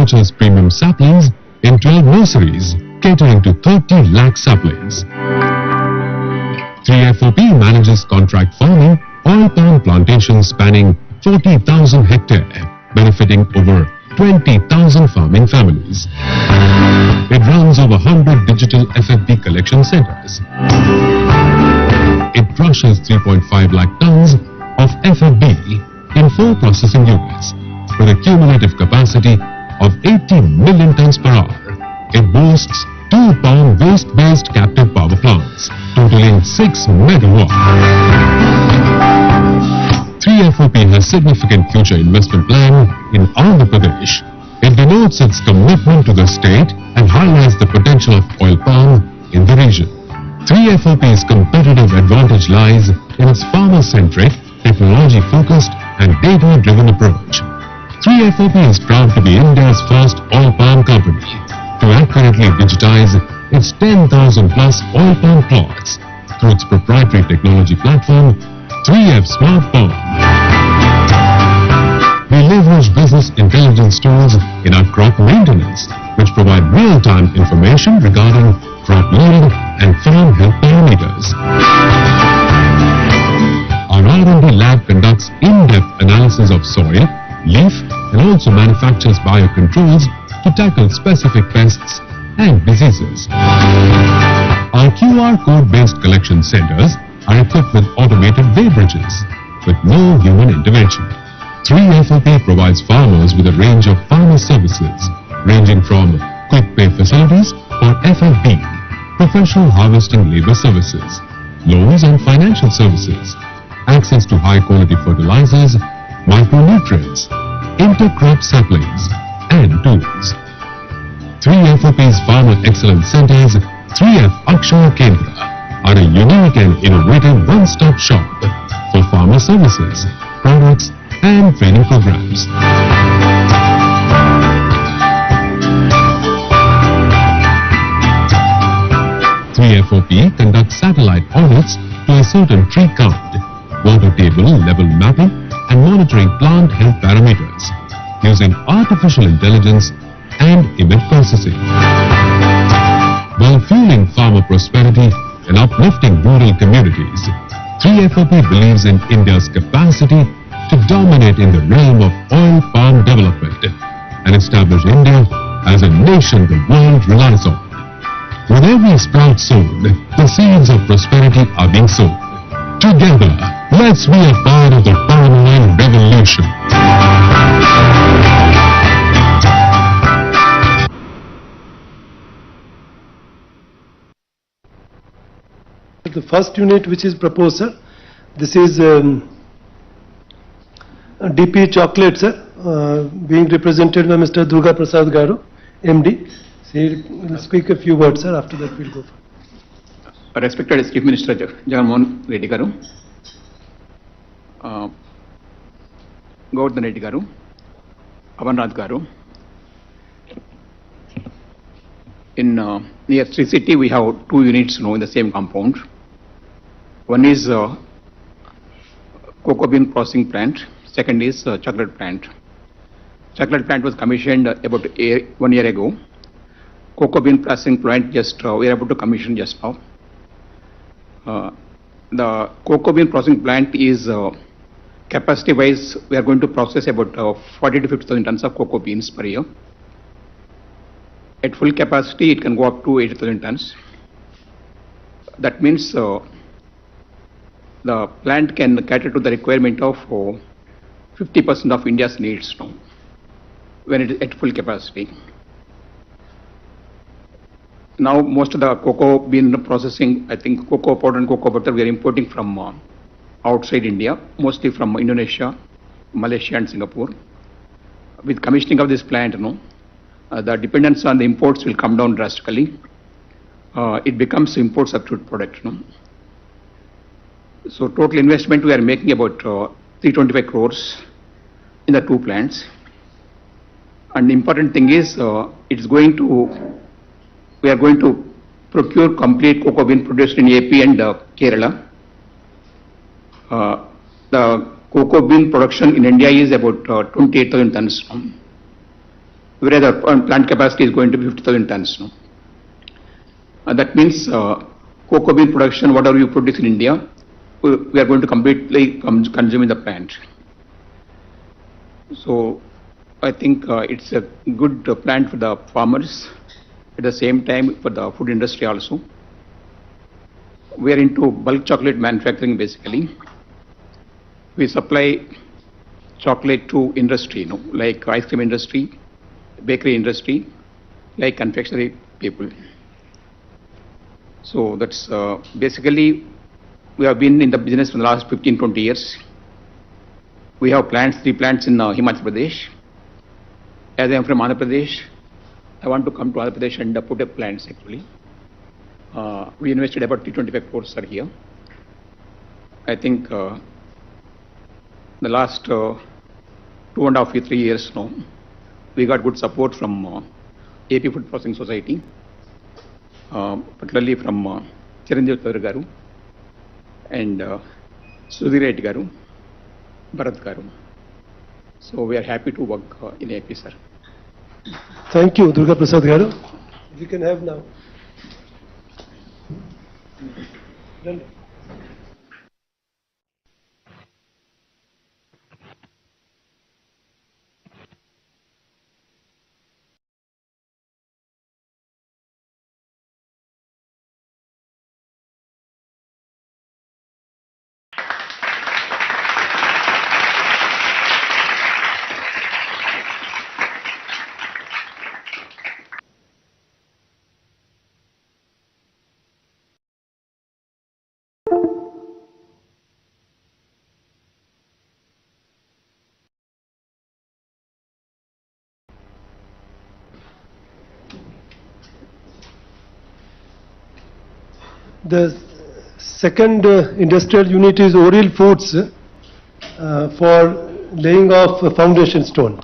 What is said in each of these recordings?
nurtures premium saplings in 12 nurseries, catering to 30 lakh saplings. 3FOP manages contract farming, oil palm plantations spanning 40,000 hectares, benefiting over 20,000 farming families. It runs over 100 digital FFB collection centers. It crushes 3.5 lakh tons of FFB in 4 processing units with a cumulative capacity of 80 million tons per hour. It boasts 2 palm waste-based captive power plants, totaling 6 megawatts. 3FOP has significant future investment plan in Andhra Pradesh. It denotes its commitment to the state and highlights the potential of oil palm in the region. 3FOP's competitive advantage lies in its farmer-centric, technology-focused and data-driven approach. 3FOP is proud to be India's first oil palm company to accurately digitize its 10,000 plus oil palm plots through its proprietary technology platform, 3F Smart Palm. We leverage business intelligence tools in our crop maintenance, which provide real-time information regarding crop yield and farm health parameters. Our R&D lab conducts in-depth analysis of soil, leaf, and also manufactures biocontrols to tackle specific pests and diseases. Our QR code-based collection centers are equipped with automated weighbridges with no human intervention. 3FOP provides farmers with a range of farmer services ranging from quick pay facilities or FFB, professional harvesting labor services, loans and financial services, access to high-quality fertilizers, micronutrients, intercrop saplings, and tools. 3FOP's Farmer Excellence Centers, 3F Akshaya Kendra, are a unique and innovative one-stop shop for farmer services, products, and training programs. FOP conducts satellite audits to a certain tree count, water table level mapping, and monitoring plant health parameters using artificial intelligence and image processing. While fueling farmer prosperity and uplifting rural communities, 3FOP believes in India's capacity to dominate in the realm of oil palm development and establish India as a nation the world relies on. With every sprout sown, the seeds of prosperity are being sown. Together, let's be a part of the palm oil revolution. The first unit which is proposed, sir, this is DP chocolate, sir, being represented by Mr. Durga Prasad Garu, MD. So he will speak a few words, sir. After that, we'll go for. Respected Chief Minister Jagan Reddy Garu, Govardhan Reddy Garu, Avannath Garu. In near Sri City, we have 2 units in the same compound. One is cocoa bean processing plant. Second is chocolate plant. Chocolate plant was commissioned about 1 year ago. Cocoa bean processing plant just we are able to commission just now. The cocoa bean processing plant is capacity wise, we are going to process about 40 to 50,000 tons of cocoa beans per year. At full capacity, it can go up to 80,000 tons. That means the plant can cater to the requirement of 50% of India's needs now, when it is at full capacity. Now, most of the cocoa bean processing, I think cocoa powder and cocoa butter, we are importing from outside India, mostly from Indonesia, Malaysia, and Singapore. With commissioning of this plant, the dependence on the imports will come down drastically. It becomes import substitute product. So total investment we are making about 325 crores in the 2 plants. And the important thing is we are going to procure complete cocoa bean produced in AP and Kerala. The cocoa bean production in India is about 28,000 tons. whereas our plant capacity is going to be 50,000 tons. No? That means cocoa bean production, whatever you produce in India, we are going to completely consume in the plant. So I think it's a good plant for the farmers, at the same time for the food industry also. We are into bulk chocolate manufacturing basically. We supply chocolate to industry, like ice cream industry, bakery industry, like confectionery people. So that's basically, we have been in the business for the last 15-20 years. We have plants, 3 plants in Himachal Pradesh. As I am from Andhra Pradesh, I want to come to Andhra Pradesh and put up plants actually. We invested about 325 crores here. I think the last 2.5 3 years now, we got good support from AP Food Processing Society, particularly from Chiranjeev Garu and Sudhir Reddy Garu, Bharat Garu. So we are happy to work in AP, sir. Thank you, Durga Prasad Garu. We can have now. Done. The second industrial unit is Oril Foods for laying of a foundation stone.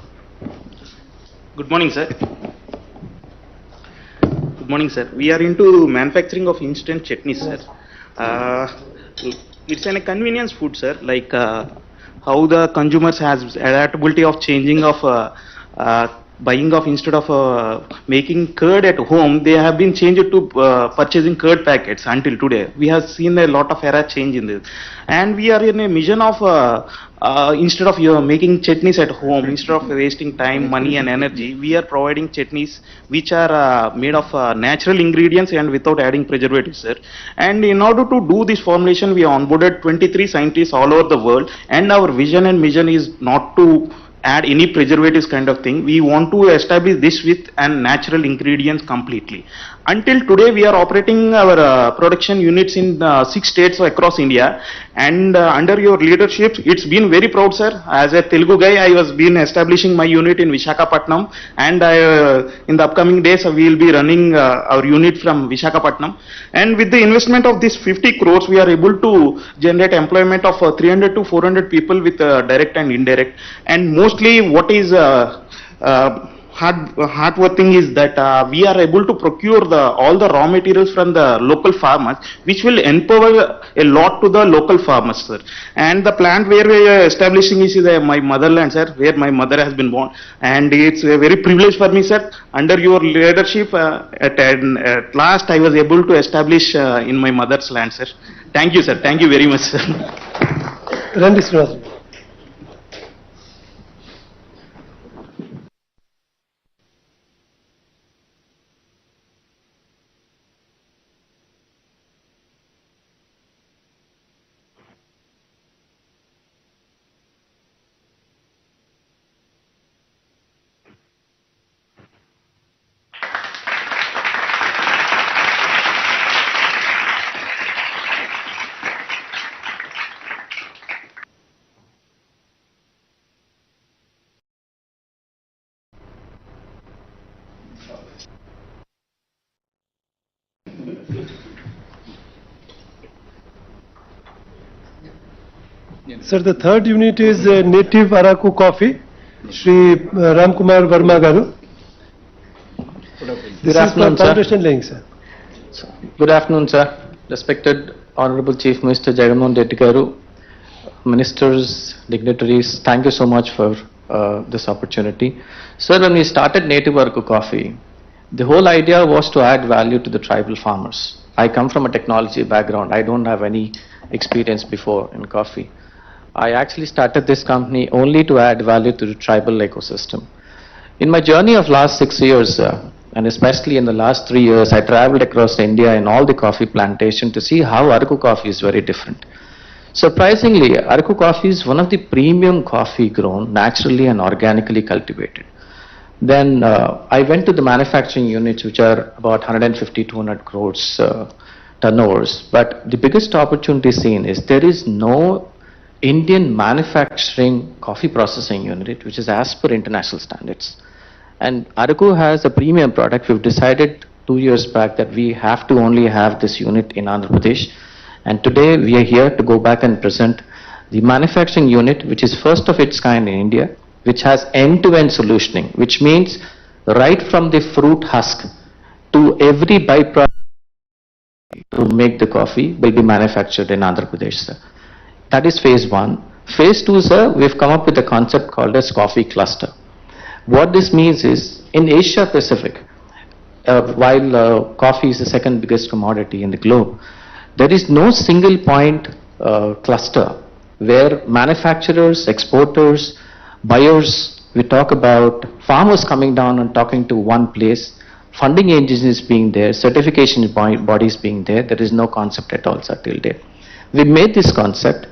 Good morning, sir. Good morning, sir. We are into manufacturing of instant chutneys, sir. It's a convenience food, sir, like how the consumers has adaptability of changing of buying of, instead of making curd at home, they have been changed to purchasing curd packets until today. We have seen a lot of era change in this, and we are in a mission of instead of making chutneys at home, instead of wasting time, money and energy, we are providing chutneys which are made of natural ingredients and without adding preservatives, sir. And in order to do this formulation, we onboarded 23 scientists all over the world, and our vision and mission is not to add any preservatives kind of thing. We want to establish this with and natural ingredients completely. Until today, we are operating our production units in 6 states across India, and under your leadership, it's been very proud, sir. As a Telugu guy, I was been establishing my unit in Visakhapatnam, and in the upcoming days, we will be running our unit from Visakhapatnam. And with the investment of this 50 crores, we are able to generate employment of 300 to 400 people with direct and indirect. And mostly, what is hard thing is that we are able to procure all the raw materials from the local farmers, which will empower a lot to the local farmers, sir. And the plant where we are establishing is my motherland, sir, where my mother has been born, and it's a very privilege for me, sir. Under your leadership, at last I was able to establish in my mother's land, sir. Thank you, sir. Thank you very much, sir. Randy Srinivas. Sir, the third unit is native Araku coffee, Shri Ramkumar Verma Garu. This is for foundation laying, sir. Good afternoon, sir. Respected Honorable Chief Minister Jagan Garu, ministers, dignitaries, thank you so much for this opportunity. Sir, when we started Native Araku Coffee, the whole idea was to add value to the tribal farmers. I come from a technology background. I don't have any experience before in coffee. I actually started this company only to add value to the tribal ecosystem. In my journey of last 6 years, and especially in the last 3 years, I traveled across India in all the coffee plantation to see how Araku coffee is very different. Surprisingly, Araku coffee is one of the premium coffee grown naturally and organically cultivated. Then I went to the manufacturing units, which are about 150-200 crores turnovers. But the biggest opportunity seen is there is no Indian manufacturing coffee processing unit which is as per international standards. And Araku has a premium product. We've decided 2 years back that we have to only have this unit in Andhra Pradesh. And today we are here to go back and present the manufacturing unit, which is first of its kind in India, which has end-to-end solutioning, which means right from the fruit husk to every byproduct to make the coffee will be manufactured in Andhra Pradesh, sir. That is phase 1. Phase 2, sir, we've come up with a concept called as coffee cluster. What this means is, in Asia Pacific, while coffee is the second biggest commodity in the globe, there is no single point cluster where manufacturers, exporters, buyers, we talk about farmers coming down and talking to one place, funding agencies being there, certification bodies being there. There is no concept at all, sir, till date. We made this concept.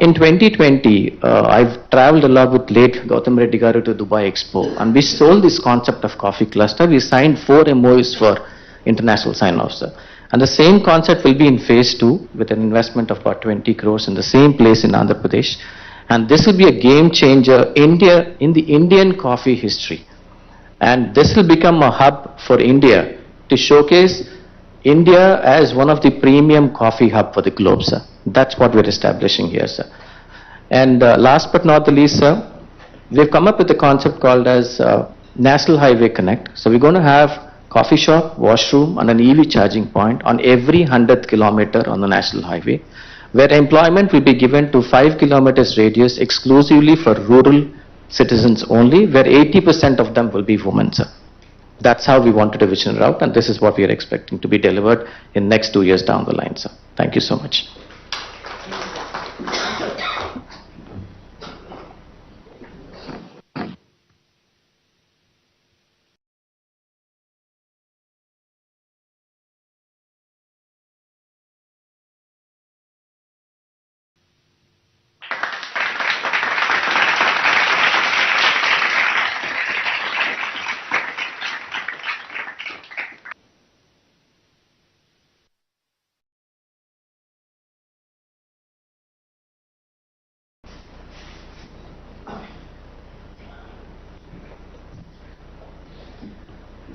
In 2020, I've traveled a lot with late Gautam Reddy Garu to Dubai Expo, and we sold this concept of coffee cluster. We signed 4 MOUs for international sign-offs, sir. And the same concept will be in phase 2 with an investment of about 20 crores in the same place in Andhra Pradesh. And this will be a game changer in the Indian coffee history. And this will become a hub for India to showcase India as one of the premium coffee hub for the globe, sir. That's what we're establishing here, sir. And last but not the least, sir, we've come up with a concept called as National Highway Connect. So we're going to have coffee shop, washroom, and an EV charging point on every 100th kilometer on the national highway, where employment will be given to 5 kilometers radius exclusively for rural citizens only, where 80% of them will be women, sir. That's how we wanted a vision route, and this is what we are expecting to be delivered in next 2 years down the line, sir. Thank you so much.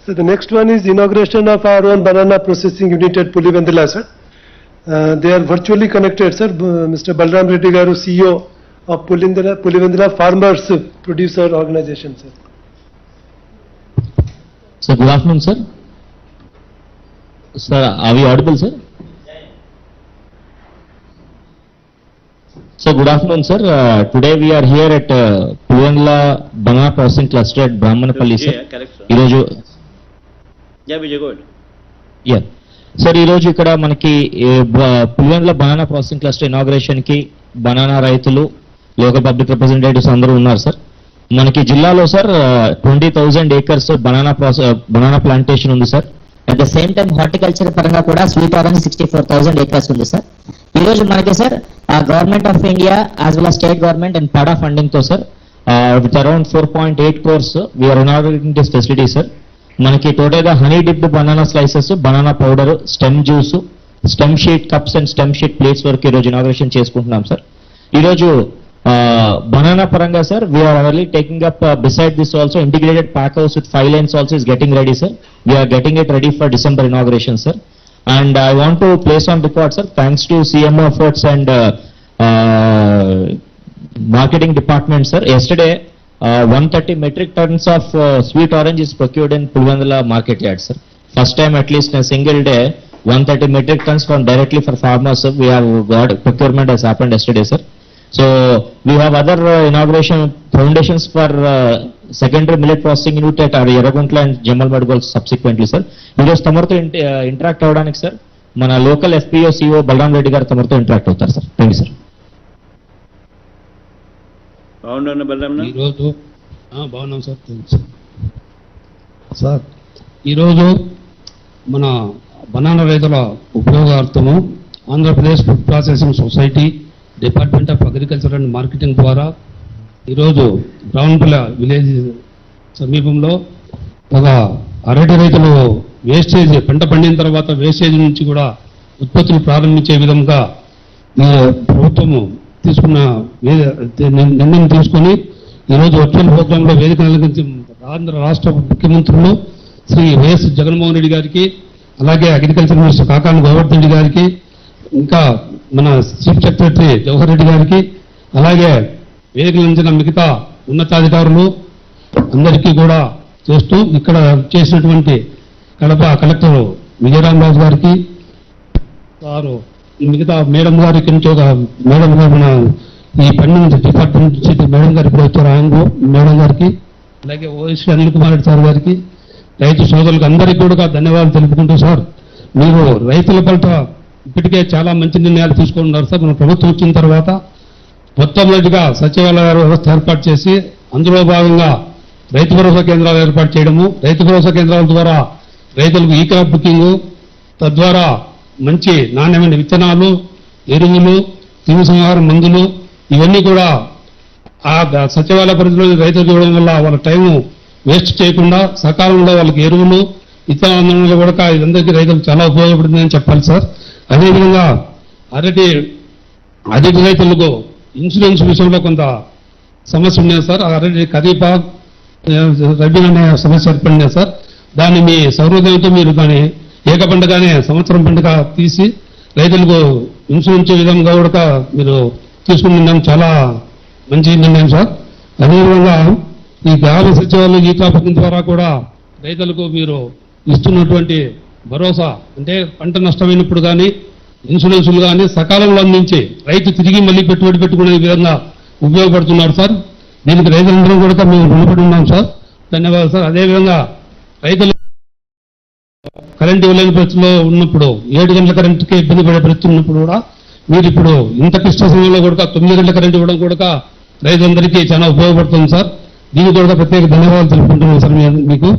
So the next one is inauguration of our own banana processing unit at Pulivendula, sir. They are virtually connected, sir. Mr. Balram Reddy Garu, CEO of Pulivendula Farmers Producer Organization, sir. Sir, good afternoon, sir. Sir, are we audible, sir? So, good afternoon, sir. Today we are here at Pulivendula Banana Processing Cluster at Brahmanapalli, sir. Yeah, correct, sir. Iroju, Yeah, Vijay, go ahead. yeah. Sir, ఈరోజు ఇక్కడ మనకి Pulivendula banana processing cluster inauguration కి banana రైతులు local public representatives అందరూ ఉన్నారు sir. మనకి జిల్లాలో sir 20,000 acres banana plantation ఉంది sir. At the same time horticulture పరంగా కూడా స్వీట్ ఆరెంజ్ 64,000 acres ఉంది సార్. ఈ రోజు మనకి sir government of India as well as state government and పాడా ఫండింగ్ తో sir with around 4.8 crores we're inaugurating this facility sir. మనకి టోటల్ గా honey dipped banana slices, banana powder, stem juice, stem sheet cups and stem sheet plates వరకు ఈ రోజు inauguration చేసుకుంటున్నాం sir. ఈ రోజు banana paranga sir, we are already taking up beside this also integrated pack house with 5 lanes also is getting ready sir. We are getting it ready for December inauguration sir. And I want to place on record sir, thanks to CMO efforts and marketing department sir, yesterday 130 metric tons of sweet orange is procured in Pulivendula market yard sir. First time at least in a single day 130 metric tons from directly for farmers sir. We have got procurement has happened yesterday sir. So we have other inauguration foundations for secondary millet processing unit at our Yaraguntla and Jamal Madgol subsequently, sir. ఈరోజు తమరితో interact అవ్వడానికి sir మన local FPO CO Balaram Reddy garu తమరితో interact అవుతారు sir. Thank you sir. బాగున్నా బలరాం? ఈరోజు బాగున్నాం sir. Sir ఈరోజు మన బనానా రైతుల ఉపయోగార్థము Andhra Pradesh food processing society, department of agriculture and marketing ద్వారా ఈరోజు బ్రౌన్పల్లి విలేజ్ సమీపంలో ఒక అరటి రైతులు వేస్టేజ్, పంట పండిన తర్వాత వేస్టేజ్ నుంచి కూడా ఉత్పత్తులు ప్రారంభించే విధంగా ఈ ప్రభుత్వము తీసుకున్న నిర్ణయం తీసుకొని ఈరోజు వర్చువల్ ప్రోగ్రాంలో వేదిక అలంకరించి ఆంధ్ర రాష్ట్ర ముఖ్యమంత్రులు శ్రీ వైఎస్ జగన్మోహన్ రెడ్డి గారికి, అలాగే అగ్రికల్చర్ మినిస్టర్ కాకాని గోవర్ధన్ రెడ్డి గారికి, ఇంకా మన చీఫ్ సెక్రటరీ జవహర్ రెడ్డి గారికి, అలాగే వేదికలంచిన మిగతా ఉన్నతాధికారులు అందరికీ కూడా చేస్తూ ఇక్కడ చేసినటువంటి కడప కలెక్టర్ విజయరామరాజు గారికి, వారు మిగతా మేడం గారికి నుంచి ఒక మేడం గారు మన ఈ పన్ను డిపార్ట్మెంట్ నుంచి మేడం గారు ఇప్పుడు వచ్చారు, ఆయన మేడం గారికి, అలాగే ఓఎస్సీ అనిల్ కుమార్ రెడ్డి సార్ గారికి, రైతు సోదరులకు అందరికీ కూడా ధన్యవాదాలు తెలుపుకుంటూ, సార్ మీరు రైతుల పట్ల ఇప్పటికే చాలా మంచి నిర్ణయాలు తీసుకుంటున్నారు సార్. మన ప్రభుత్వం వచ్చిన తర్వాత మొట్టమొదటిగా సచివాలయ వ్యవస్థ ఏర్పాటు చేసి అందులో భాగంగా రైతు భరోసా కేంద్రాలు ఏర్పాటు చేయడము, రైతు భరోసా కేంద్రాల ద్వారా రైతులకు ఈ క్రాప్ బుకింగ్, తద్వారా మంచి నాణ్యమైన విత్తనాలు, ఎరువులు, క్రిమి సంహార మందులు ఇవన్నీ కూడా ఆ సచివాలయ పరిధిలో రైతులకు ఇవ్వడం వల్ల వాళ్ళ టైము వేస్ట్ చేయకుండా సకాలంలో వాళ్ళకి ఎరువులు, విత్తనాలు కూడా ఇదందరికీ రైతులకు చాలా ఉపయోగపడుతుందని చెప్పాలి సార్. అదేవిధంగా అరటి రైతులకు ఇన్సూరెన్స్ విషయంలో కొంత సమస్య ఉన్నాయి సార్. అరటి ఖరీఫా రబీ అనే సమస్య ఏర్పడినాయి సార్. దాన్ని మీ సౌహృదయంతో మీరు దాన్ని ఏక పంటగానే సంవత్సరం పంటగా తీసి రైతులకు ఇన్సూరెన్స్ విధంగా కూడా మీరు తీసుకున్నాం, చాలా మంచి నిర్ణయం సార్. అదేవిధంగా ఈ గ్రామ సచివాలయం ఈ కాపకం ద్వారా కూడా రైతులకు మీరు ఇస్తున్నటువంటి భరోసా అంటే పంట నష్టమైనప్పుడు కానీ ఇన్సూరెన్సులు కానీ సకాలంలో అందించి రైతు తిరిగి మళ్ళీ పెట్టుబడి పెట్టుకునే విధంగా ఉపయోగపడుతున్నారు సార్. దీనికి రైతులందరూ కూడా మేము రుణపడి ఉన్నాం సార్. ధన్యవాదాలు సార్. అదేవిధంగా రైతులు కరెంట్ ఇవ్వలేని పరిస్థితిలో ఉన్నప్పుడు 7 గంటల కరెంటుకే ఇబ్బంది పడే పరిస్థితి ఉన్నప్పుడు కూడా మీరు ఇప్పుడు ఇంత క్లిష్ట సమయంలో కూడా 9 గంటల కరెంట్ ఇవ్వడం కూడా రైతులందరికీ చాలా ఉపయోగపడుతుంది సార్. దీనికి కూడా ప్రత్యేక ధన్యవాదాలు తెలుపుకుంటున్నాం సార్ మీకు.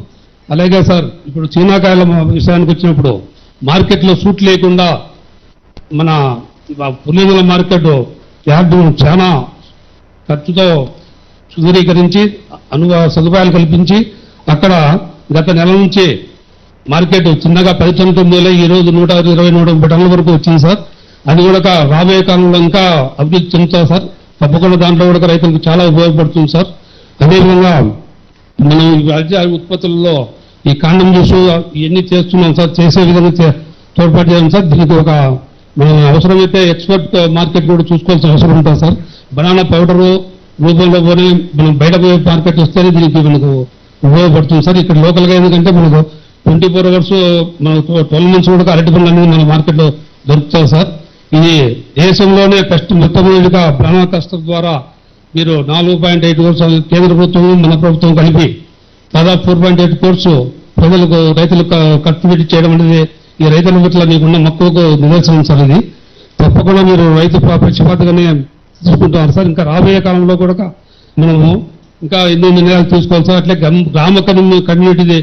అలాగే సార్ ఇప్పుడు చీనాకాయల విషయానికి వచ్చినప్పుడు మార్కెట్లో సూట్ లేకుండా మన పులివెందుల మార్కెట్ యార్డు చాలా ఖర్చుతో సుదీకరించి సదుపాయాలు కల్పించి అక్కడ గత నెల నుంచి మార్కెట్ చిన్నగా 10 టన్నుల ఈ రోజు 120-130 టన్నుల వరకు వచ్చింది సార్. అది కూడా రాబోయే కాలంలో ఇంకా అభివృద్ధి చెందుతా సార్. తప్పకుండా దాంట్లో కూడా రైతులకు చాలా ఉపయోగపడుతుంది సార్. అదేవిధంగా మనం రాజ్య ఉత్పత్తుల్లో ఈ కాండం జ్యూస్ ఇవన్నీ చేస్తున్నాం సార్. చేసే విధంగా తోడ్పాటు చేయాలి సార్. దీనికి ఒక మనం అవసరమైతే ఎక్స్పోర్ట్ మార్కెట్ కూడా చూసుకోవాల్సిన అవసరం ఉంటుంది సార్. బనానా పౌడరు రూపంలో పోనీ మనం బయట పోయే మార్కెట్ వస్తేనే దీనికి మనకు ఉపయోగపడుతుంది సార్. ఇక్కడ లోకల్గా ఎందుకంటే మనకు 24 అవర్స్ మనకు 12 నుంచి కూడా అరటి పండ్లు అనేది మన మార్కెట్లో దొరుకుతాయి సార్. ఇది దేశంలోనే మొట్టమొదటిగా బనానా క్లస్టర్ ద్వారా మీరు 4.8 కోర్సు కేంద్ర ప్రభుత్వం మన ప్రభుత్వం కలిపి దాదాపు 4.8 కోర్సు ప్రజలకు రైతులకు ఖర్చు పెట్టి చేయడం అనేది ఈ రైతుల పట్ల మీకున్న మక్కువకు నిదర్శనం సార్. ఇది తప్పకుండా మీరు రైతు పక్షపాతగానే తీసుకుంటున్నారు సార్. ఇంకా రాబోయే కాలంలో కూడా మనము ఇంకా ఎన్నో నిర్ణయాలు తీసుకోవాలి సార్. అట్లే గ్రామ కమ్యూనిటీ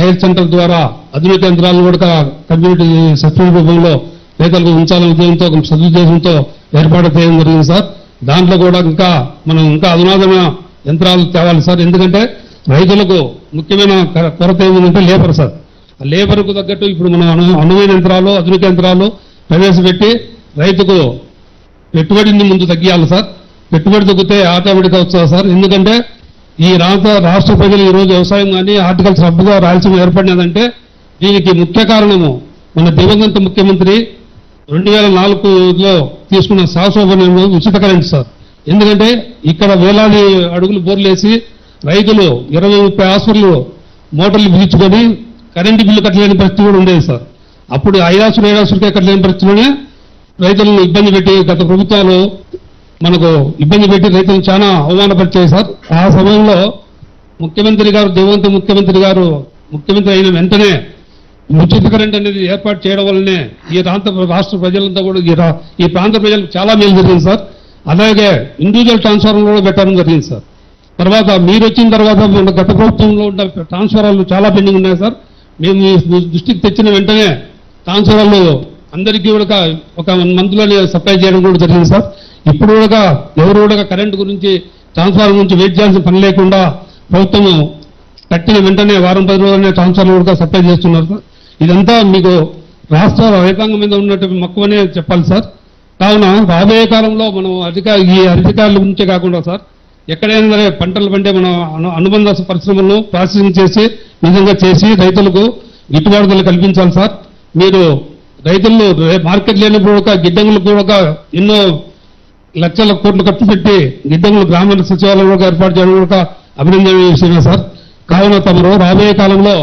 హెల్త్ సెంటర్ ద్వారా ఆధునిక యంత్రాలను కూడా కమ్యూనిటీ సబ్సిడీ రూపంలో రైతులకు ఉంచాలనే ఉద్దేశంతో సదుద్దేశంతో ఏర్పాటు చేయడం జరిగింది సార్. దాంట్లో కూడా మనం ఇంకా అధునాతన యంత్రాలు తేవాలి సార్. ఎందుకంటే రైతులకు ముఖ్యమైన కొరత ఏమిటంటే లేబర్ సార్. ఆ లేబర్కు తగ్గట్టు ఇప్పుడు మనం అనువైన యంత్రాలు, ఆధునిక యంత్రాలు ప్రవేశపెట్టి రైతుకు పెట్టుబడిని ముందు తగ్గియాలి సార్. పెట్టుబడి తగ్గితే ఆటోమేటిక్గా వస్తుంది సార్. ఎందుకంటే ఈ రాష్ట్ర ప్రజలు ఈరోజు వ్యవసాయం కానీ హార్టికల్చర్ హబ్గా రాయలసీమ ఏర్పడినదంటే దీనికి ముఖ్య కారణము మన దివంగత ముఖ్యమంత్రి 2004లో తీసుకున్న శాశ్వత ఉచిత కరెంట్ సార్. ఎందుకంటే ఇక్కడ వేలాది అడుగులు బోర్లేసి రైతులు 20-30 హాస్పిటల్ మోటార్లు బిగించుకొని కరెంటు బిల్లు కట్టలేని పరిస్థితి కూడా ఉండేది సార్. అప్పుడు 5 ఆసులకే కట్టలేని పరిస్థితిలోనే రైతులను ఇబ్బంది పెట్టి గత ప్రభుత్వాలు మనకు ఇబ్బంది పెట్టి రైతులు చాలా అవమానపరిచాయి సార్. ఆ సమయంలో ముఖ్యమంత్రి గారు, దేవంతి ముఖ్యమంత్రి గారు ముఖ్యమంత్రి అయిన వెంటనే ఉచిత కరెంట్ అనేది ఏర్పాటు చేయడం వల్లనే ఈ రాష్ట్ర ప్రజలంతా కూడా ఈ ప్రాంత ప్రజలకు చాలా మేలు జరిగింది సార్. అలాగే ఇండివిజువల్ ట్రాన్స్ఫార్మర్ కూడా పెట్టడం జరిగింది సార్. తర్వాత మీరు వచ్చిన తర్వాత మన గత ప్రభుత్వంలో ఉన్న ట్రాన్స్ఫార్మర్లు చాలా పెండింగ్ ఉన్నాయి సార్. మేము ఈ దృష్టికి తెచ్చిన వెంటనే ట్రాన్స్ఫార్మర్లు అందరికీ కూడా ఒక 1 monthలోనే సప్లై చేయడం కూడా జరిగింది సార్. ఇప్పుడు కూడా ఎవరు కూడా కరెంటు గురించి ట్రాన్స్ఫార్మర్ గురించి వెయిట్ చేయాల్సిన పని లేకుండా ప్రభుత్వం కట్టిన వెంటనే వారం 10 రోజులనే ట్రాన్స్ఫార్మర్ కూడా సప్లై చేస్తున్నారు సార్. ఇదంతా మీకు రాష్ట్ర రైతాంగం మీద ఉన్నటువంటి మక్కువనే చెప్పాలి సార్. కావున రాబోయే కాలంలో మనం ఈ అధికారుల గురించే కాకుండా సార్, ఎక్కడైనా సరే పంటలు పండే మనం అనుబంధ పరిశ్రమలను ప్రాసెసింగ్ చేసి నిజంగా చేసి రైతులకు గిట్టుబాటు ధరలు కల్పించాలి సార్. మీరు రైతులు మార్కెట్ లేనప్పుడు కూడా గిడ్డంగులు కూడా ఎన్నో లక్షల కోట్లు ఖర్చు పెట్టి గిడ్డంగులు గ్రామీణ సచివాలయం కూడా ఏర్పాటు చేయడం కూడా అభినందనీయ విషయమే సార్. కావున తమరు రాబోయే కాలంలో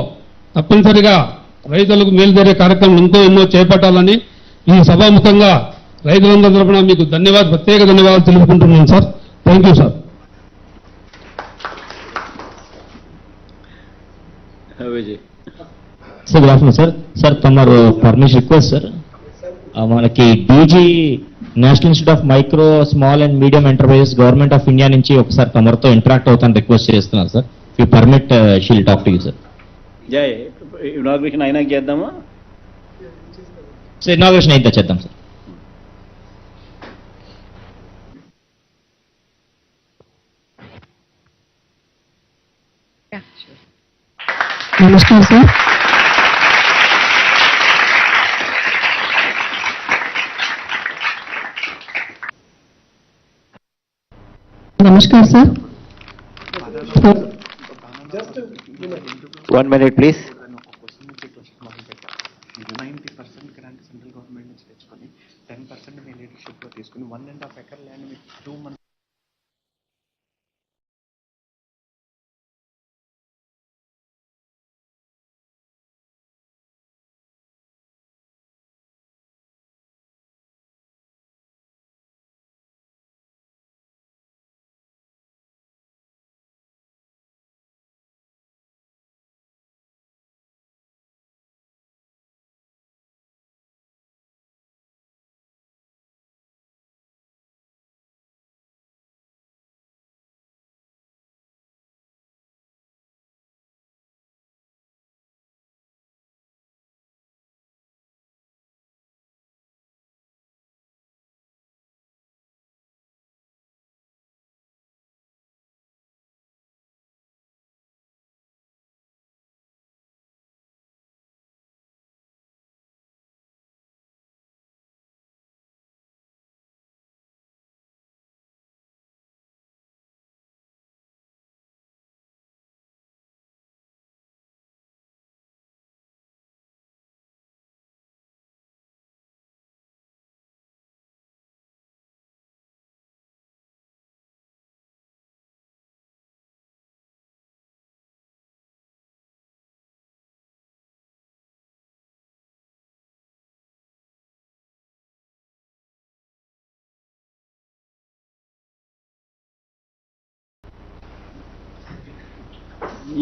తప్పనిసరిగా రైతులకు మేలు జరిగే కార్యక్రమం ఎన్నో చేపట్టాలని ఈ సభాముఖంగా రైతులందరి తరపున మీకు ప్రత్యేక ధన్యవాదాలు తెలుపుకుంటున్నాను sir. Thank you sir. Sir good afternoon sir. Sir తమరు పర్మిషన్ రిక్వెస్ట్ సార్, మనకి DG national institute of micro small and medium enterprises government of India నుంచి ఒకసారి తమరితో ఇంటరాక్ట్ అవుతాను రిక్వెస్ట్ చేస్తున్నాను sir. You permit she'll talk to you sir. జై inauguration అయినా చేద్దామా sir? Inauguration అయితే చేద్దాం సార్. నమస్కారం సార్. నమస్కారం sir. 1 minute please. 90% grant central government నుంచి తెచ్చుకొని 10% మీ లీడర్షిప్ లో తీసుకుని 1.5 acre ల్యాండ్ మీకు 2 months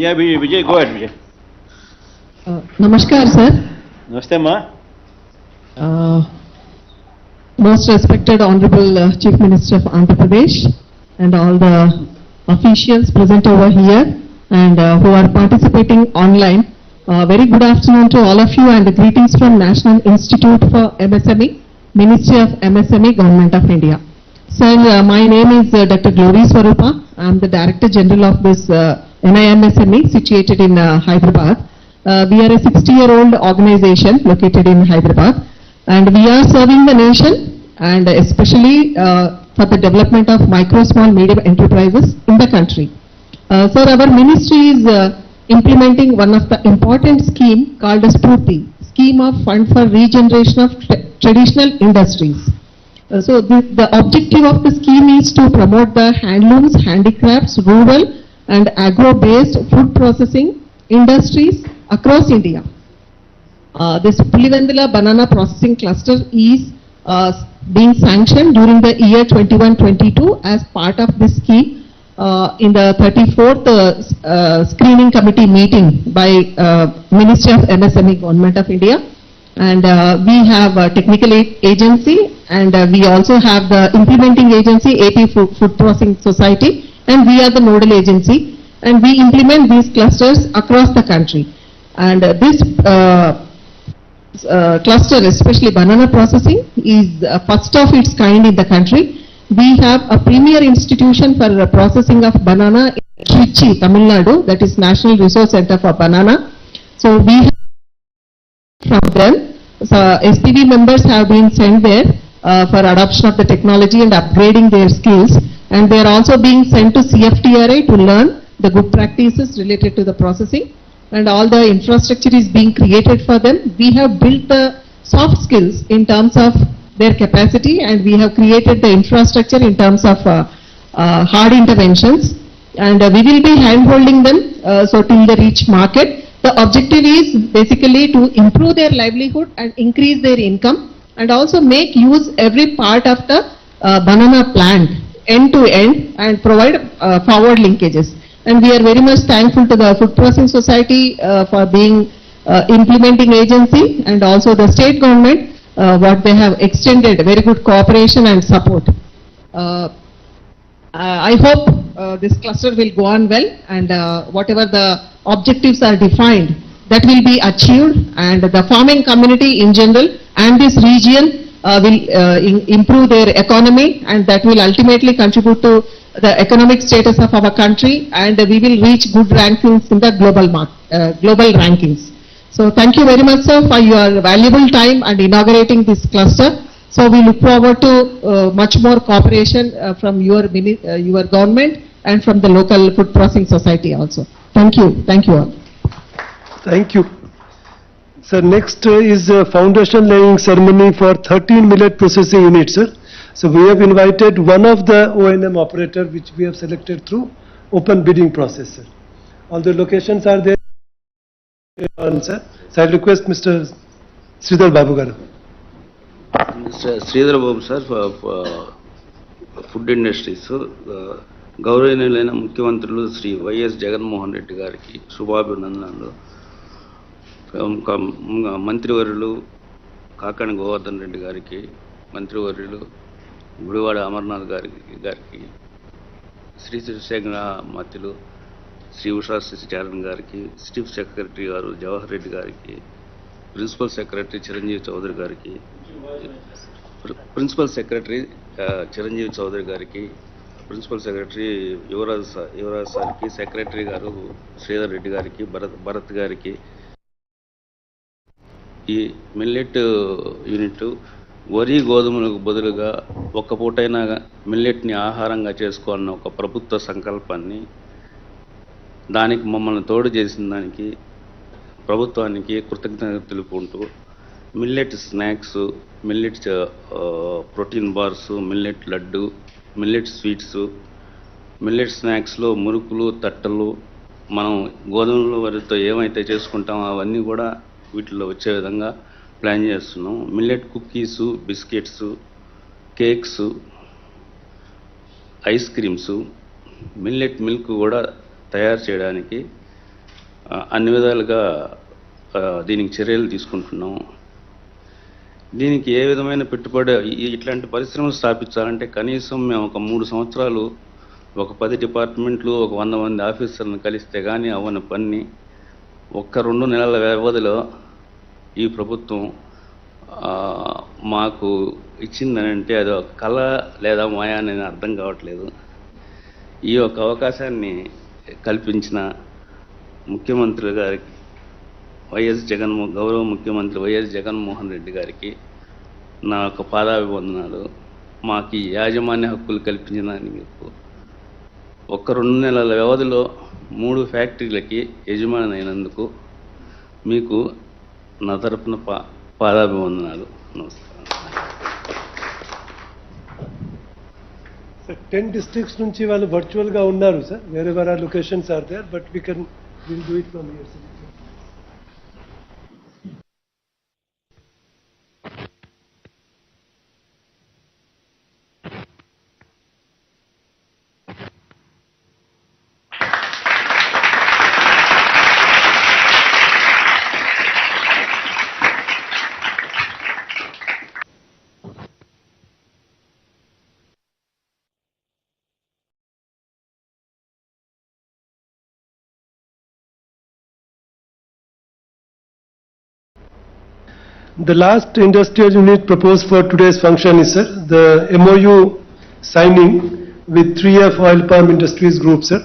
Yeah, Vijay, go ahead, Vijay. Namaskar, sir. Namaste, ma. Most respected Honorable Chief Minister of Andhra Pradesh and all the officials present over here and who are participating online. Very good afternoon to all of you and greetings from National Institute for MSME, Ministry of MSME, Government of India. Sir, my name is Dr. Glory Swarupa. I am the Director General of this NIMSME situated in Hyderabad. We are a 60-year-old organization located in Hyderabad and we are serving the nation and especially for the development of micro, small, medium enterprises in the country. Sir, our ministry is implementing one of the important scheme called as TOT, Scheme of Fund for Regeneration of Traditional Industries. So the objective of the scheme is to promote the handlooms, handicrafts, rural and agro-based food processing industries across India. This Pulivendula Banana Processing Cluster is being sanctioned during the year 21-22 as part of this scheme in the 34th screening committee meeting by Ministry of MSME, Government of India. And we have a technical agency, and we also have the implementing agency, AP Food Processing Society, and we are the nodal agency, and we implement these clusters across the country. And this cluster, especially banana processing, is first of its kind in the country. We have a premier institution for processing of banana in Trichy, Tamil Nadu, that is National Resource Center for Banana. So we have from them, so SPV members have been sent there for adoption of the technology and upgrading their skills, and they are also being sent to CFTRI to learn the good practices related to the processing, and all the infrastructure is being created for them. We have built the soft skills in terms of their capacity, and we have created the infrastructure in terms of hard interventions, and we will be hand-holding them so till they reach market. The objective is basically to improve their livelihood and increase their income, and also make use every part of the banana plant end to end and provide forward linkages. And we are very much thankful to the Food Processing Society for being implementing agency, and also the state government what they have extended very good cooperation and support. I hope this cluster will go on well, and whatever the objectives are defined, that will be achieved, and the farming community in general and this region will improve their economy, and that will ultimately contribute to the economic status of our country, and we will reach good rankings in the global rankings. So thank you very much, sir, for your valuable time and inaugurating this cluster. So we look forward to much more cooperation from your government and from the local food processing society also. Thank you. Thank you all. Thank you. Sir, next is foundation laying ceremony for 13 millet processing units, sir. So we have invited one of the O&M operator which we have selected through open bidding process, sir. All the locations are there, sir. So I request Mr. Sridhar Babu garu. Mr. Sridhar Babu, sir, for food industries, గౌరవనీయులైన ముఖ్యమంత్రులు Shri YS Jaganmohan Reddy గారికి శుభాభినందనలు. మంత్రివర్యులు కాకాణి గోవర్ధన్ రెడ్డి గారికి, మంత్రివర్యులు గుడివాడ అమర్నాథ్ గారికి, Shri శివశేఖర మాత్యులు Shri ysrcp chairman గారికి, chief secretary గారు జవహర్ రెడ్డి గారికి, ప్రిన్సిపల్ సెక్రటరీ చిరంజీవి చౌదరి గారికి, ప్రిన్సిపల్ సెక్రటరీ చిరంజీవి చౌదరి గారికి, ప్రిన్సిపల్ సెక్రటరీ యువరాజ్ సార్కి, సెక్రటరీ గారు శ్రీధర్ రెడ్డి గారికి, భరత్ గారికి. ఈ మిల్లెట్ యూనిట్ వరి గోధుమలకు బదులుగా ఒక్క పూటైనా మిల్లెట్ని ఆహారంగా చేసుకోవాలన్న ఒక ప్రభుత్వ సంకల్పాన్ని, దానికి మమ్మల్ని తోడు చేసిన దానికి ప్రభుత్వానికి కృతజ్ఞత తెలుపుకుంటూ, millet snacks, millet protein bars, millet laddu, millet sweets, millet స్నాక్స్లో మురుకులు, తట్టలు, మనం గోధుమల వరితో ఏమైతే చేసుకుంటామో అవన్నీ కూడా వీటిలో వచ్చే విధంగా ప్లాన్ చేస్తున్నాం. Millet cookies, biscuits, cakes, ice creams, millet milk కూడా తయారు చేయడానికి అన్ని విధాలుగా దీనికి చర్యలు తీసుకుంటున్నాం. దీనికి ఏ విధమైన పెట్టుబడి, ఇట్లాంటి పరిశ్రమలు స్థాపించాలంటే కనీసం మేము ఒక 3 సంవత్సరాలు ఒక 10 డిపార్ట్మెంట్లు, ఒక 100 మంది ఆఫీసర్లను కలిస్తే కానీ అవన్న పని ఒక్క 2 నెలల వ్యవధిలో ఈ ప్రభుత్వం మాకు ఇచ్చిందనంటే అది ఒక కళ లేదా మాయా అనేది అర్థం కావట్లేదు. ఈ యొక్క అవకాశాన్ని కల్పించిన ముఖ్యమంత్రి గారికి గౌరవ ముఖ్యమంత్రి వైఎస్ జగన్మోహన్ రెడ్డి గారికి నా యొక్క పాదాభివందనాలు. మాకు ఈ యాజమాన్య హక్కులు కల్పించడానికి ఒక్క 2 నెలల వ్యవధిలో 3 ఫ్యాక్టరీలకి యజమాని అయినందుకు మీకు నా తరపున పాదాభివందనాలు. నమస్కారం. 10 districts నుంచి వాళ్ళు వర్చువల్ గా ఉన్నారు sir. wherever our locations are there, but we'll do it from here, sir. The last industrial unit proposed for today's function is, sir, the MOU signing with 3F Oil Palm Industries Group, sir.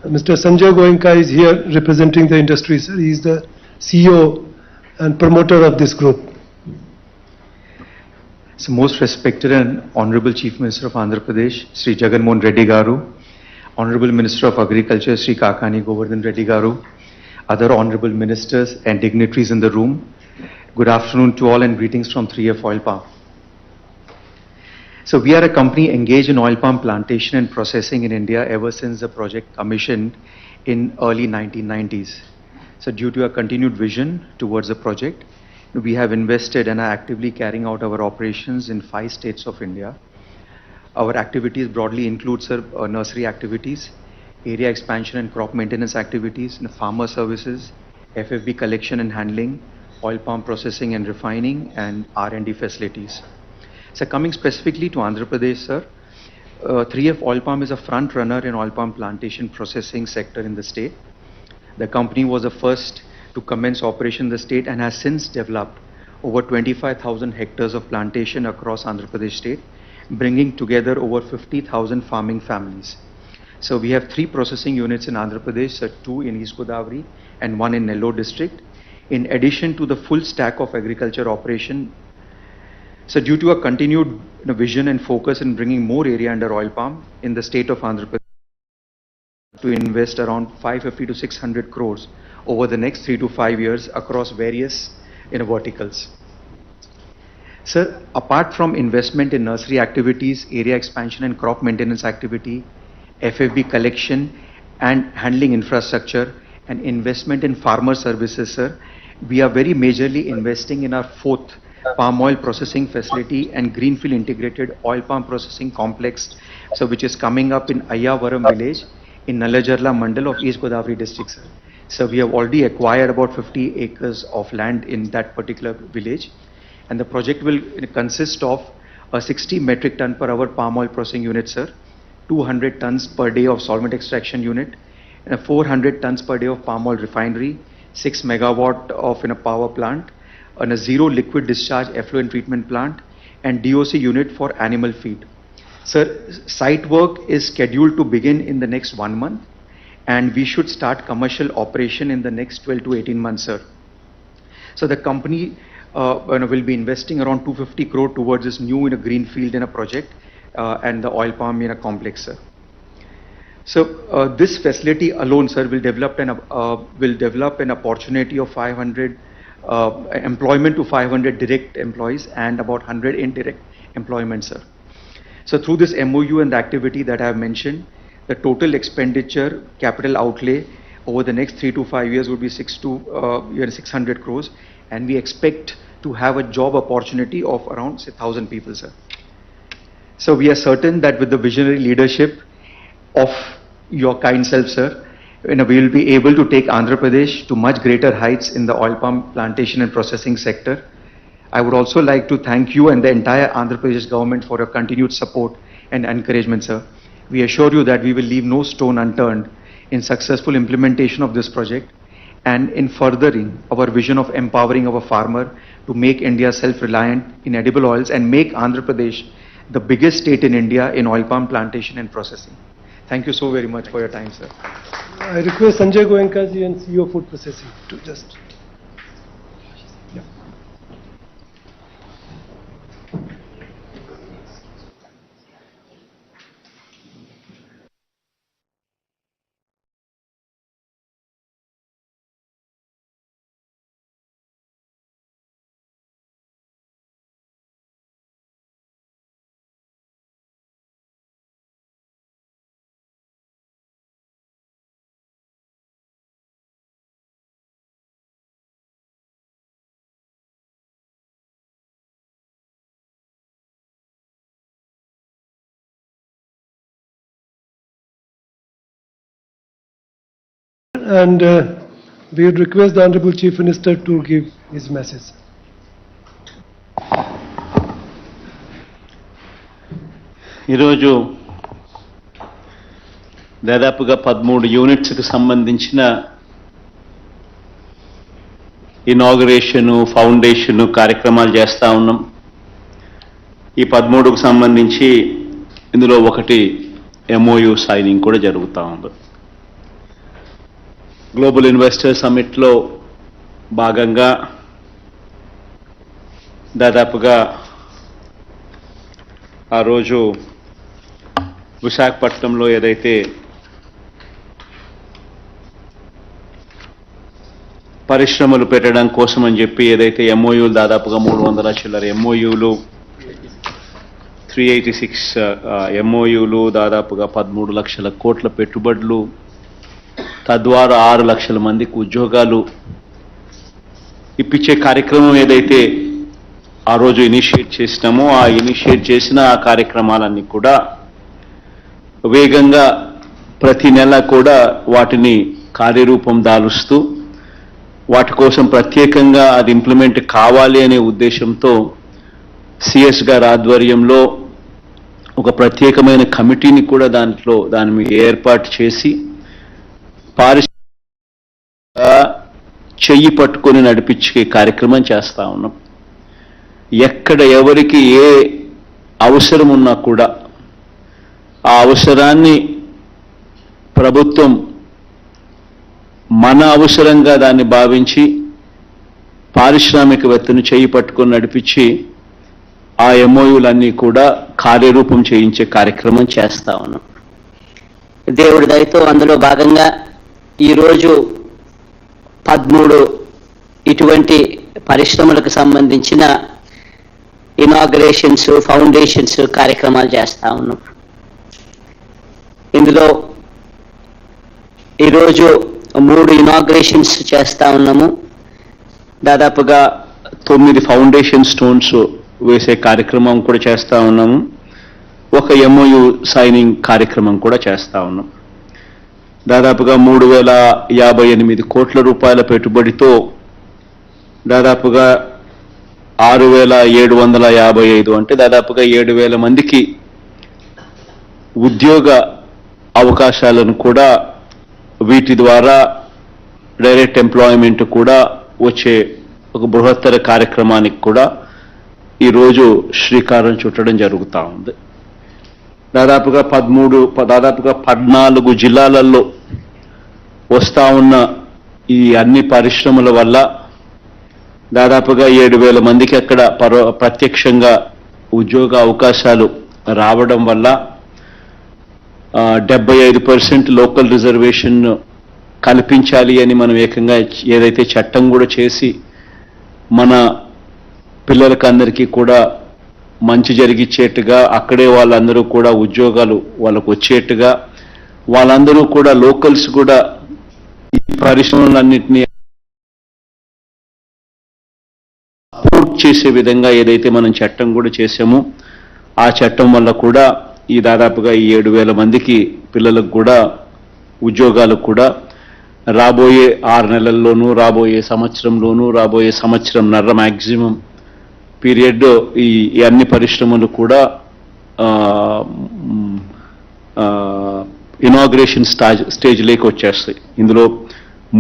Mr. Sanjay Goenka is here representing the industry, sir. He is the CEO and promoter of this group. So, most respected and Honorable Chief Minister of Andhra Pradesh, Sri Jagan Reddy Garu, Honorable Minister of Agriculture, Sri Kakani Govardhan Reddy Garu, other Honorable Ministers and dignitaries in the room, good afternoon to all and greetings from 3F Oil Palm. So, we are a company engaged in oil palm plantation and processing in India ever since the project commissioned in early 1990s. So, due to a continued vision towards the project, we have invested and are actively carrying out our operations in 5 states of India. Our activities broadly include, sir, nursery activities, area expansion and crop maintenance activities, farmer services, FFB collection and handling, oil palm processing and refining, and R&D facilities. So coming specifically to Andhra Pradesh, sir, 3F Oil Palm is a front runner in oil palm plantation processing sector in the state. The company was the first to commence operation in the state and has since developed over 25,000 hectares of plantation across Andhra Pradesh state, bringing together over 50,000 farming families. So we have 3 processing units in Andhra Pradesh, 2 in East Godavari and 1 in Nellore district, in addition to the full stack of agriculture operation. So due to a continued vision and focus in bringing more area under oil palm in the state of Andhra Pradesh, to invest around 550 to 600 crores over the next 3 to 5 years across various verticals. Sir, apart from investment in nursery activities, area expansion and crop maintenance activity, FFB collection and handling infrastructure, and investment in farmer services, sir, we are very majorly investing in our 4th palm oil processing facility and greenfield integrated oil palm processing complex, so which is coming up in Ayyavaram village in Nalajarla Mandal of East Godavari district, sir. So we have already acquired about 50 acres of land in that particular village, and the project will consist of a 60 metric ton per hour palm oil processing unit, sir, 200 tons per day of solvent extraction unit, and a 400 tons per day of palm oil refinery, 6 megawatt of a power plant, and a 0 liquid discharge effluent treatment plant, and DOC unit for animal feed. Sir, site work is scheduled to begin in the next 1 month, and we should start commercial operation in the next 12 to 18 months, sir. So the company will be investing around 250 crore towards this new greenfield in a project and the oil palm in a complex, sir. So this facility alone, sir, will develop an opportunity of 500 employment to 500 direct employees and about 100 indirect employment, sir. So through this MOU and the activity that I have mentioned, the total expenditure capital outlay over the next 3 to 5 years would be 600 crores, and we expect to have a job opportunity of around 1,000 people, sir. So we are certain that with the visionary leadership of your kind self, sir, we will be able to take Andhra Pradesh to much greater heights in the oil palm plantation and processing sector. I would also like to thank you and the entire Andhra Pradesh government for your continued support and encouragement, sir. We assure you that we will leave no stone unturned in successful implementation of this project and in furthering our vision of empowering our farmer to make India self-reliant in edible oils and make Andhra Pradesh the biggest state in India in oil palm plantation and processing. Thank you so very much for your time, sir. I request Sanjay Goenka ji and CEO Food Processing to just... And we would request the Honorable Chief Minister to give his message. ఈరోజు దాదాపుగా 13 యూనిట్స్కి సంబంధించిన ఇనాగరేషను, foundation కార్యక్రమాలు చేస్తూ ఉన్నాం. ఈ 13కు సంబంధించి ఇందులో ఒకటి MOU సైనింగ్ కూడా జరుగుతూ ఉంది. గ్లోబల్ ఇన్వెస్టర్ సమ్మిట్లో భాగంగా దాదాపుగా ఆ రోజు విశాఖపట్నంలో ఏదైతే పరిశ్రమలు పెట్టడం కోసం అని చెప్పి ఏదైతే MOUలు దాదాపుగా 300 చిల్లర MOUలు, 386 MOUలు, దాదాపుగా 13 లక్షల కోట్ల పెట్టుబడులు, తద్వారా 6 లక్షల మందికి ఉద్యోగాలు ఇప్పించే కార్యక్రమం ఏదైతే ఆ రోజు ఇనిషియేట్ చేసినామో, ఆ ఇనిషియేట్ చేసిన ఆ కార్యక్రమాలన్నీ కూడా వేగంగా ప్రతి నెల కూడా వాటిని కార్యరూపం దాలుస్తూ వాటి కోసం ప్రత్యేకంగా అది ఇంప్లిమెంట్ కావాలి అనే ఉద్దేశంతో సిఎస్ గారి ఆధ్వర్యంలో ఒక ప్రత్యేకమైన కమిటీని కూడా దాని మీద ఏర్పాటు చేసి చెయ్యి పట్టుకొని నడిపించే కార్యక్రమం చేస్తా ఉన్నాం. ఎక్కడ ఎవరికి ఏ అవసరం ఉన్నా కూడా ఆ అవసరాన్ని ప్రభుత్వం మన అవసరంగా దాన్ని భావించి పారిశ్రామికవేత్తను చేయి పట్టుకొని నడిపించి ఆ MOUలన్నీ కూడా కార్యరూపం చేయించే కార్యక్రమం చేస్తా ఉన్నాం. దేవుడి దయతో అందులో భాగంగా ఈరోజు 13 ఇటువంటి పరిశ్రమలకు సంబంధించిన ఇనాగ్రేషన్స్, ఫౌండేషన్స్ కార్యక్రమాలు చేస్తా ఉన్నాం. ఇందులో ఈరోజు 3 ఇనాగ్రేషన్స్ చేస్తా ఉన్నాము. దాదాపుగా 9 ఫౌండేషన్ స్టోన్స్ వేసే కార్యక్రమం కూడా చేస్తా ఉన్నాము. ఒక MOU సైనింగ్ కార్యక్రమం కూడా చేస్తా ఉన్నాం. దాదాపుగా 3,058 కోట్ల రూపాయల పెట్టుబడితో దాదాపుగా 6,755 అంటే దాదాపుగా 7,000 మందికి ఉద్యోగ అవకాశాలను కూడా వీటి ద్వారా డైరెక్ట్ ఎంప్లాయ్మెంట్ కూడా వచ్చే ఒక బృహత్తర కార్యక్రమానికి కూడా ఈరోజు శ్రీకారం చుట్టడం జరుగుతూ ఉంది. దాదాపుగా 14 జిల్లాలలో వస్తూ ఉన్న ఈ అన్ని పరిశ్రమల వల్ల దాదాపుగా 7,000 మందికి అక్కడ ప్రత్యక్షంగా ఉద్యోగ అవకాశాలు రావడం వల్ల 75% లోకల్ రిజర్వేషన్ కల్పించాలి అని మనం ఏకంగా ఏదైతే చట్టం కూడా చేసి మన పిల్లలకి అందరికీ కూడా మంచి జరిగిచ్చేట్టుగా అక్కడే వాళ్ళందరూ కూడా ఉద్యోగాలు వాళ్ళకు వచ్చేట్టుగా వాళ్ళందరూ కూడా లోకల్స్ కూడా ఈ పరిశ్రమలన్నింటినీ సపోర్ట్ చేసే విధంగా ఏదైతే మనం చట్టం కూడా చేసామో ఆ చట్టం వల్ల కూడా ఈ దాదాపుగా ఈ 7,000 మందికి పిల్లలకు కూడా ఉద్యోగాలు కూడా రాబోయే 6 నెలల్లోనూ, రాబోయే సంవత్సరంలోనూ, రాబోయే సంవత్సరంన్నర మ్యాక్సిమం పీరియడ్ ఈ అన్ని పరిశ్రమలు కూడా ఇనాగ్రేషన్ స్టేజ్లోకి వచ్చేస్తాయి. ఇందులో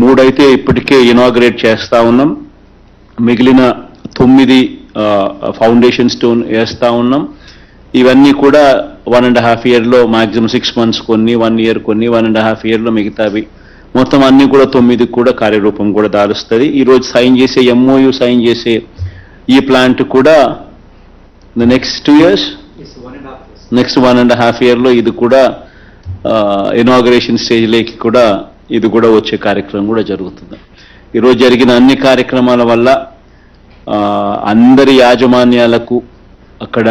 3 అయితే ఇప్పటికే ఇనాగ్రేట్ చేస్తా ఉన్నాం. మిగిలిన 9 ఫౌండేషన్ స్టోన్ వేస్తా ఉన్నాం. ఇవన్నీ కూడా 1.5 yearలో మ్యాక్సిమం 6 months కొన్ని, 1 year కొన్ని, 1.5 yearలో మిగతావి మొత్తం అన్ని కూడా 9 కూడా కార్యరూపం కూడా దాలుస్తుంది. ఈరోజు సైన్ చేసే MOU సైన్ చేసే ఈ ప్లాంట్ కూడా నెక్స్ట్ 2 years, నెక్స్ట్ 1.5 yearలో ఇది కూడా ఇనాగరేషన్ స్టేజ్లోకి కూడా ఇది కూడా వచ్చే కార్యక్రమం కూడా జరుగుతుంది. ఈరోజు జరిగిన అన్ని కార్యక్రమాల వల్ల అందరి యాజమాన్యాలకు అక్కడ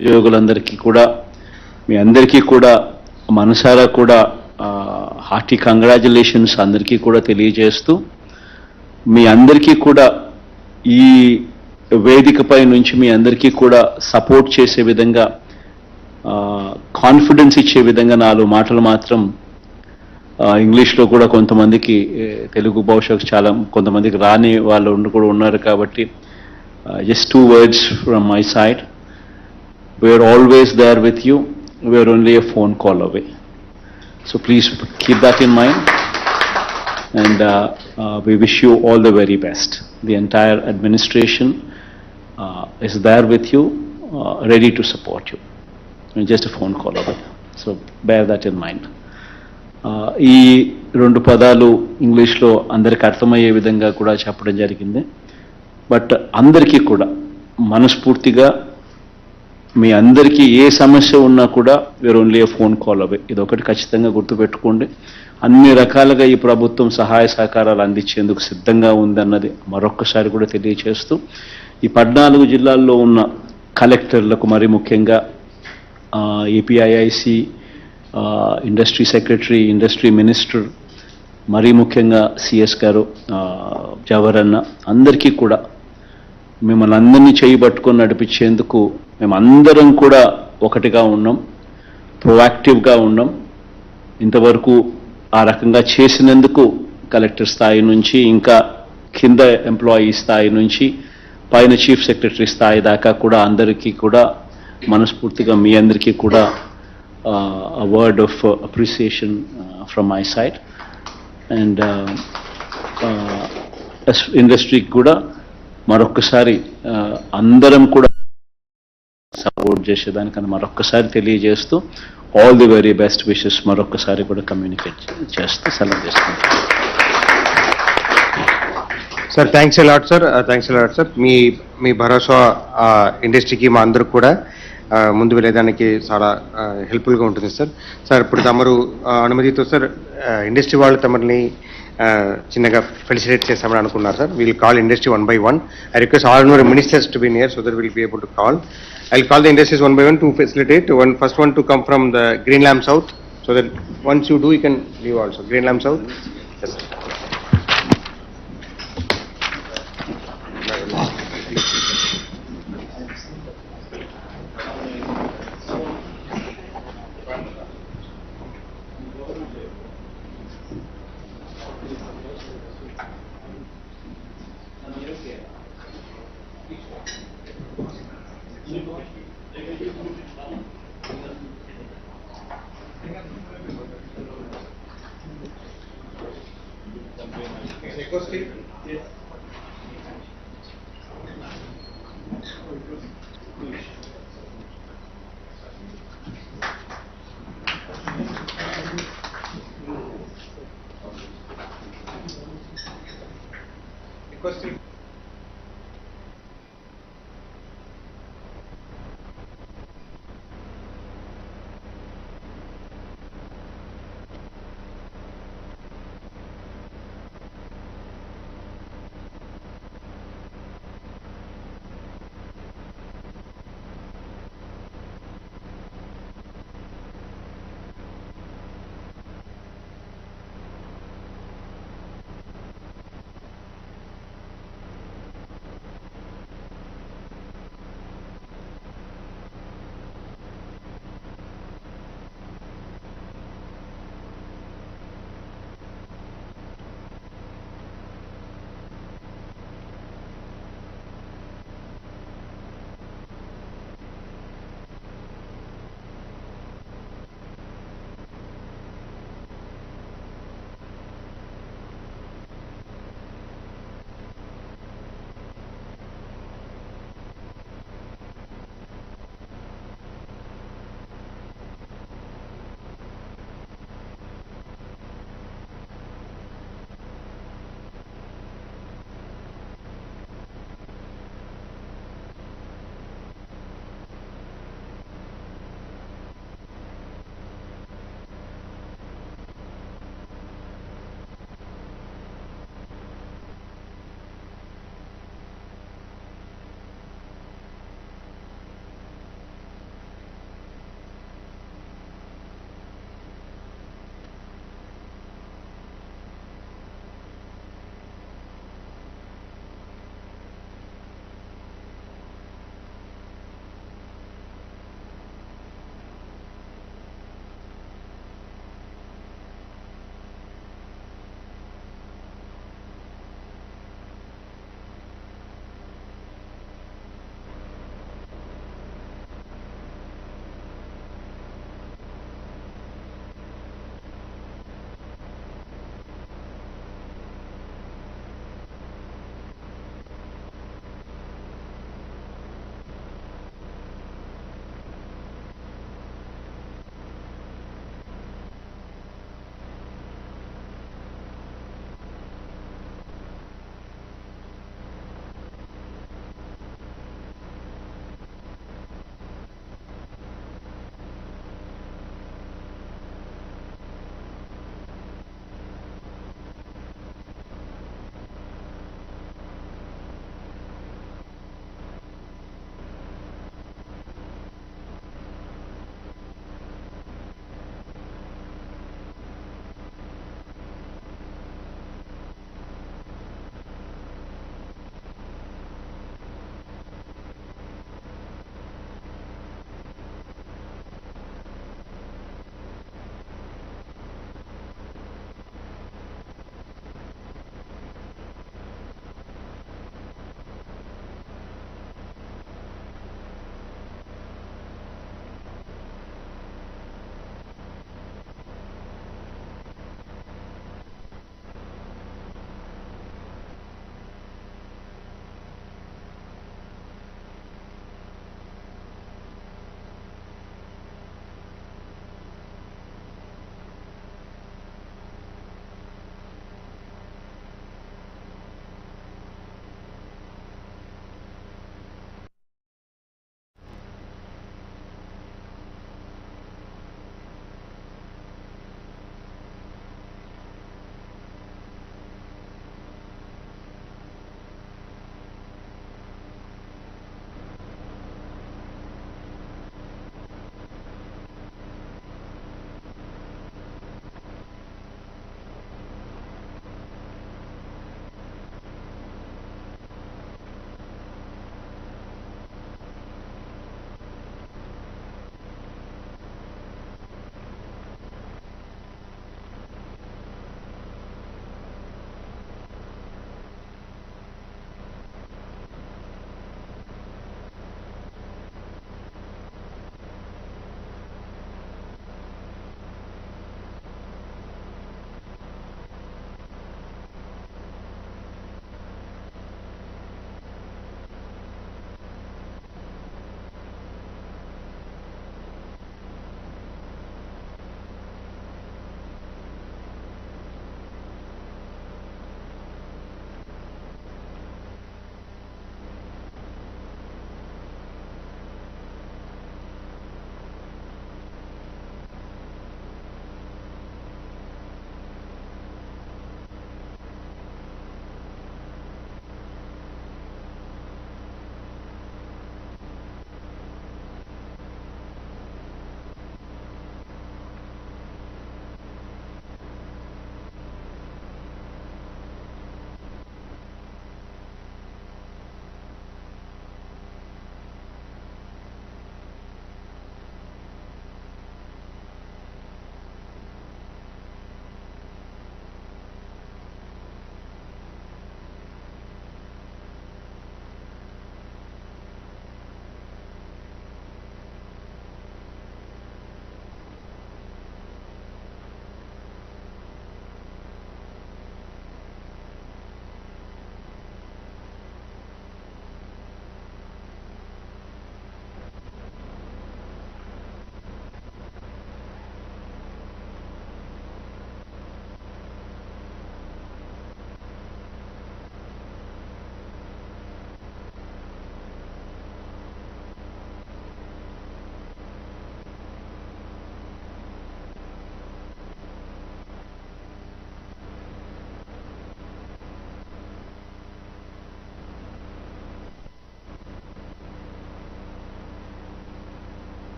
ఉద్యోగులందరికీ కూడా మీ అందరికీ కూడా మనసారా కూడా హార్టీ కంగ్రాచులేషన్స్ అందరికీ కూడా తెలియజేస్తూ మీ అందరికీ కూడా ఈ వేదికపై నుంచి మీ అందరికీ కూడా సపోర్ట్ చేసే విధంగా కాన్ఫిడెన్స్ ఇచ్చే విధంగా 4 మాటలు మాత్రం ఇంగ్లీష్లో కూడా కొంతమందికి, తెలుగు బహుశా చాలా కొంతమందికి రాని వాళ్ళు కూడా ఉన్నారు కాబట్టి just 2 words from my side. We are always there with you. We are only a phone call away. So please keep that in mind. And We wish you all the very best. The entire administration is there with you, ready to support you. Just a phone call away. So bear that in mind. ఈ రెండు పదాలు ఇంగ్లీష్లో అందరికి అర్థమయ్యే విధంగా కూడా చెప్పడం జరిగింది. బట్ అందరికీ కూడా మనస్ఫూర్తిగా మీ అందరికీ ఏ సమస్య ఉన్నా కూడా వేర్ ఓన్లీ ఏ ఫోన్ కాల్ అవే. ఇది ఒకటి ఖచ్చితంగా గుర్తుపెట్టుకోండి. అన్ని రకాలుగా ఈ ప్రభుత్వం సహాయ సహకారాలు అందించేందుకు సిద్ధంగా ఉందన్నది మరొక్కసారి కూడా తెలియజేస్తూ, ఈ 14 జిల్లాల్లో ఉన్న కలెక్టర్లకు మరి ముఖ్యంగా APIIC, industry secretary, industry minister, మరీ ముఖ్యంగా సిఎస్ గారు, జవహర్ అన్న, అందరికీ కూడా మిమ్మల్ని అందరినీ చేయబట్టుకొని నడిపించేందుకు మేమందరం కూడా ఒకటిగా ఉన్నాం, ప్రొయాక్టివ్గా ఉన్నాం. ఇంతవరకు ఆ రకంగా చేసినందుకు కలెక్టర్ స్థాయి నుంచి ఇంకా కింద ఎంప్లాయీ స్థాయి నుంచి పైన చీఫ్ సెక్రటరీ స్థాయి దాకా కూడా అందరికీ కూడా మనస్ఫూర్తిగా మీ అందరికీ కూడా a word of appreciation from my side. And ఇండస్ట్రీకి కూడా మరొక్కసారి అందరం కూడా సపోర్ట్ చేసేదానికని మరొక్కసారి తెలియజేస్తూ all the very best wishes మరొక్కసారి కూడా కమ్యూనికేట్ చేస్తూ సెలవు చేసుకుంటాం. Sir thanks a lot sir, thanks a lot sir. మీ భరోసా ఇండస్ట్రీకి మా అందరికి కూడా ముందు వెళ్ళేదానికి చాలా హెల్ప్ఫుల్గా ఉంటుంది సార్. సార్ ఇప్పుడు తమరు అనుమతితో సార్ ఇండస్ట్రీ వాళ్ళు తమరిని చిన్నగా ఫెలిసిటేట్ చేస్తామని అనుకున్నారు sir. We'll call industry 1 by 1. I request all our ministers to be near so that we'll be able to call. I'll call the industries 1 by 1 to facilitate. First one to come from the Green Lamp South, so that once you do, you can leave also. Green Lamp South. Yes.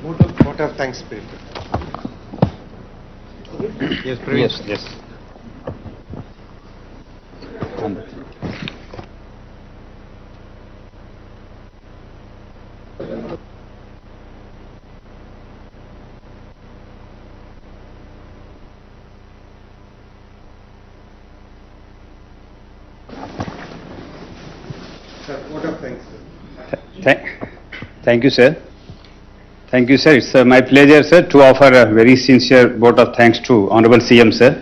Vote of thanks, spirit. Yes, Praveen. Yes. Sir, vote of thanks. Thank you, sir. Thank you, sir. It's my pleasure, sir, to offer a very sincere vote of thanks to Honorable CM, sir,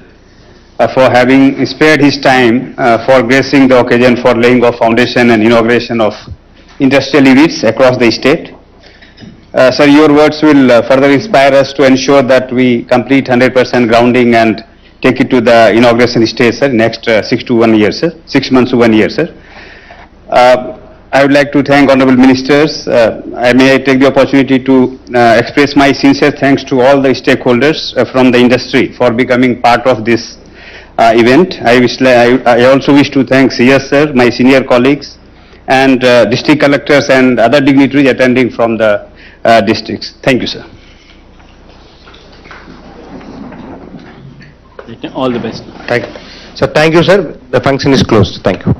for having spared his time for gracing the occasion for laying of foundation and inauguration of industrial units across the state. Sir, your words will further inspire us to ensure that we complete 100% grounding and take it to the inauguration stage, sir, next 6 to 1 year, sir, 6 months to 1 year, sir. I would like to thank honorable ministers. I may take the opportunity to express my sincere thanks to all the stakeholders from the industry for becoming part of this event. I also wish to thank CS sir, my senior colleagues, and district collectors and other dignitaries attending from the districts. Thank you, sir. All the best. Thank you. So thank you, sir. The function is closed. Thank you.